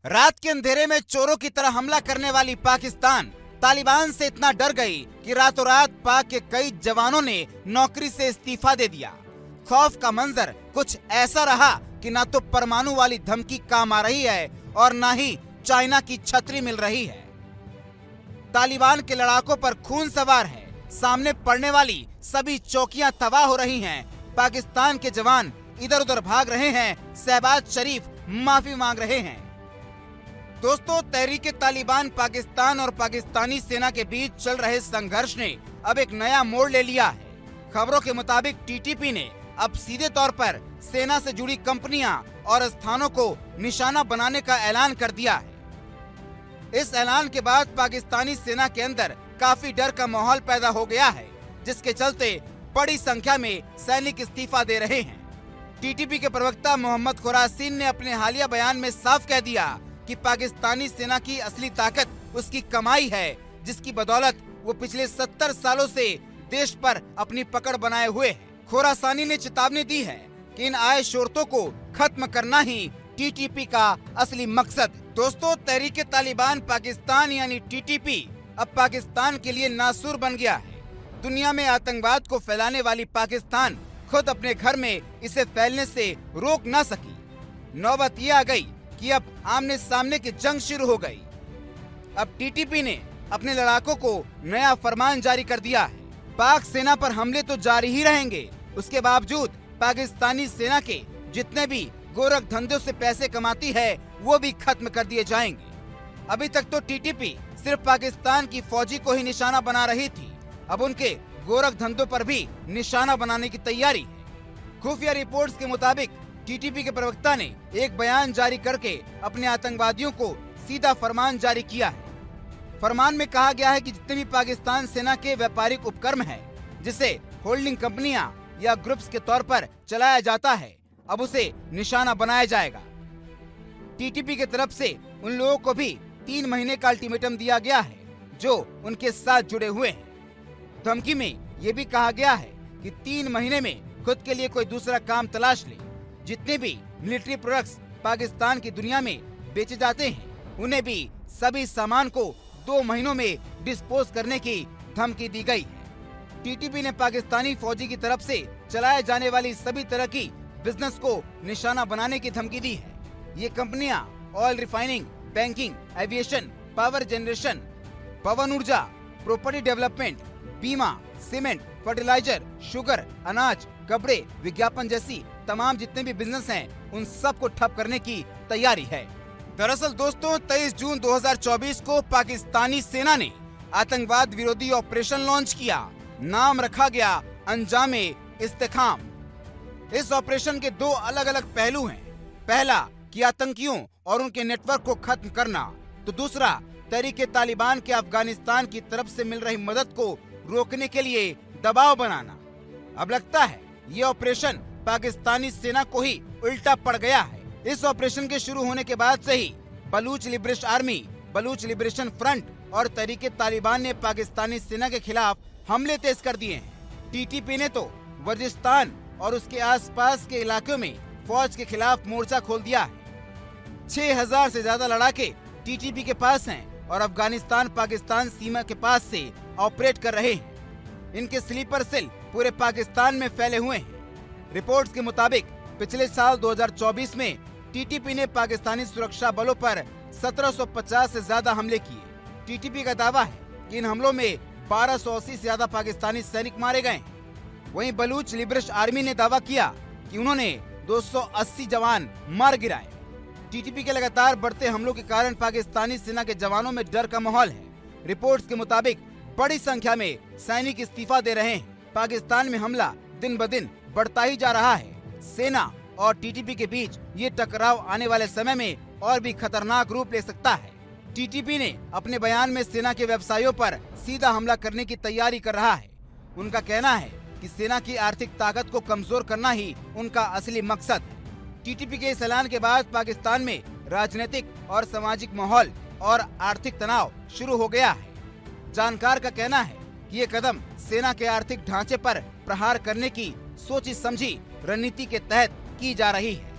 रात के अंधेरे में चोरों की तरह हमला करने वाली पाकिस्तान तालिबान से इतना डर गई कि रातों रात पाक के कई जवानों ने नौकरी से इस्तीफा दे दिया। खौफ का मंजर कुछ ऐसा रहा कि न तो परमाणु वाली धमकी काम आ रही है और न ही चाइना की छतरी मिल रही है। तालिबान के लड़ाकों पर खून सवार है। सामने पड़ने वाली सभी चौकियां तबाह हो रही हैं। पाकिस्तान के जवान इधर उधर भाग रहे हैं। शहबाज शरीफ माफी मांग रहे हैं। दोस्तों, तहरीके तालिबान पाकिस्तान और पाकिस्तानी सेना के बीच चल रहे संघर्ष ने अब एक नया मोड़ ले लिया है। खबरों के मुताबिक टीटीपी ने अब सीधे तौर पर सेना से जुड़ी कंपनियां और स्थानों को निशाना बनाने का ऐलान कर दिया है। इस ऐलान के बाद पाकिस्तानी सेना के अंदर काफी डर का माहौल पैदा हो गया है, जिसके चलते बड़ी संख्या में सैनिक इस्तीफा दे रहे हैं। टीटीपी के प्रवक्ता मोहम्मद खुरासीन ने अपने हालिया बयान में साफ कह दिया कि पाकिस्तानी सेना की असली ताकत उसकी कमाई है, जिसकी बदौलत वो पिछले 70 सालों से देश पर अपनी पकड़ बनाए हुए है। खुरासानी ने चेतावनी दी है कि इन आए शोरतों को खत्म करना ही टीटीपी का असली मकसद। दोस्तों, तहरीके तालिबान पाकिस्तान यानी टीटीपी अब पाकिस्तान के लिए नासूर बन गया है। दुनिया में आतंकवाद को फैलाने वाली पाकिस्तान खुद अपने घर में इसे फैलने से रोक न सकी। नौबत ये आ गई कि अब आमने सामने की जंग शुरू हो गई। अब टीटीपी ने अपने लड़ाकों को नया फरमान जारी कर दिया है। पाक सेना पर हमले तो जारी ही रहेंगे, उसके बावजूद पाकिस्तानी सेना के जितने भी गोरख धंधों से पैसे कमाती है वो भी खत्म कर दिए जाएंगे। अभी तक तो टीटीपी सिर्फ पाकिस्तान की फौजी को ही निशाना बना रही थी, अब उनके गोरख धंधों पर भी निशाना बनाने की तैयारी है। खुफिया रिपोर्ट्स के मुताबिक टीटीपी के प्रवक्ता ने एक बयान जारी करके अपने आतंकवादियों को सीधा फरमान जारी किया है। फरमान में कहा गया है कि जितने भी पाकिस्तान सेना के व्यापारिक उपक्रम हैं, जिसे होल्डिंग कंपनियां या ग्रुप्स के तौर पर चलाया जाता है, अब उसे निशाना बनाया जाएगा। टीटीपी की तरफ से उन लोगों को भी 3 महीने का अल्टीमेटम दिया गया है जो उनके साथ जुड़े हुए हैं। धमकी में ये भी कहा गया है कि 3 महीने में खुद के लिए कोई दूसरा काम तलाश ले। जितने भी मिलिट्री प्रोडक्ट्स पाकिस्तान की दुनिया में बेचे जाते हैं, उन्हें भी सभी सामान को 2 महीनों में डिस्पोज करने की धमकी दी गई है। टीटीपी ने पाकिस्तानी फौजी की तरफ से चलाए जाने वाली सभी तरह की बिजनेस को निशाना बनाने की धमकी दी है। ये कंपनियां oil refining, banking, aviation, power generation, पवन ऊर्जा, प्रॉपर्टी डेवलपमेंट, बीमा, सीमेंट, फर्टिलाइजर, शुगर, अनाज, कपड़े, विज्ञापन जैसी तमाम जितने भी बिजनेस हैं, उन सब को ठप करने की तैयारी है। दरअसल दोस्तों, 23 जून 2024 को पाकिस्तानी सेना ने आतंकवाद विरोधी ऑपरेशन लॉन्च किया। नाम रखा गया अंजामे इस्तेकाम। इस ऑपरेशन के 2 अलग अलग पहलू हैं। पहला कि आतंकियों और उनके नेटवर्क को खत्म करना, तो दूसरा तहरीके तालिबान के अफगानिस्तान की तरफ से मिल रही मदद को रोकने के लिए दबाव बनाना। अब लगता है ये ऑपरेशन पाकिस्तानी सेना को ही उल्टा पड़ गया है। इस ऑपरेशन के शुरू होने के बाद से ही Baloch liberation army, Baloch liberation front और तहरीके तालिबान ने पाकिस्तानी सेना के खिलाफ हमले तेज कर दिए हैं। टीटीपी ने तो वजिस्तान और उसके आसपास के इलाकों में फौज के खिलाफ मोर्चा खोल दिया है। 6000 से ज्यादा लड़ाके टीटीपी के पास हैं और अफगानिस्तान पाकिस्तान सीमा के पास से ऑपरेट कर रहे हैं। इनके स्लीपर सेल पूरे पाकिस्तान में फैले हुए हैं। रिपोर्ट्स के मुताबिक पिछले साल 2024 में टीटीपी ने पाकिस्तानी सुरक्षा बलों पर 1750 से ज्यादा हमले किए। टीटीपी का दावा है कि इन हमलों में 1280 से ज्यादा पाकिस्तानी सैनिक मारे गए। वहीं बलूच लिबरेशन आर्मी ने दावा किया कि उन्होंने 280 जवान मार गिराए। टीटीपी के लगातार बढ़ते हमलों के कारण पाकिस्तानी सेना के जवानों में डर का माहौल है। रिपोर्ट्स के मुताबिक बड़ी संख्या में सैनिक इस्तीफा दे रहे हैं। पाकिस्तान में हमला दिन ब दिन बढ़ता ही जा रहा है। सेना और टीटीपी के बीच ये टकराव आने वाले समय में और भी खतरनाक रूप ले सकता है। टीटीपी ने अपने बयान में सेना के व्यवसायों पर सीधा हमला करने की तैयारी कर रहा है। उनका कहना है कि सेना की आर्थिक ताकत को कमजोर करना ही उनका असली मकसद। टीटीपी के इस ऐलान के बाद पाकिस्तान में राजनीतिक और सामाजिक माहौल और आर्थिक तनाव शुरू हो गया है। जानकार का कहना है कि ये कदम सेना के आर्थिक ढांचे पर प्रहार करने की सोची समझी रणनीति के तहत की जा रही है।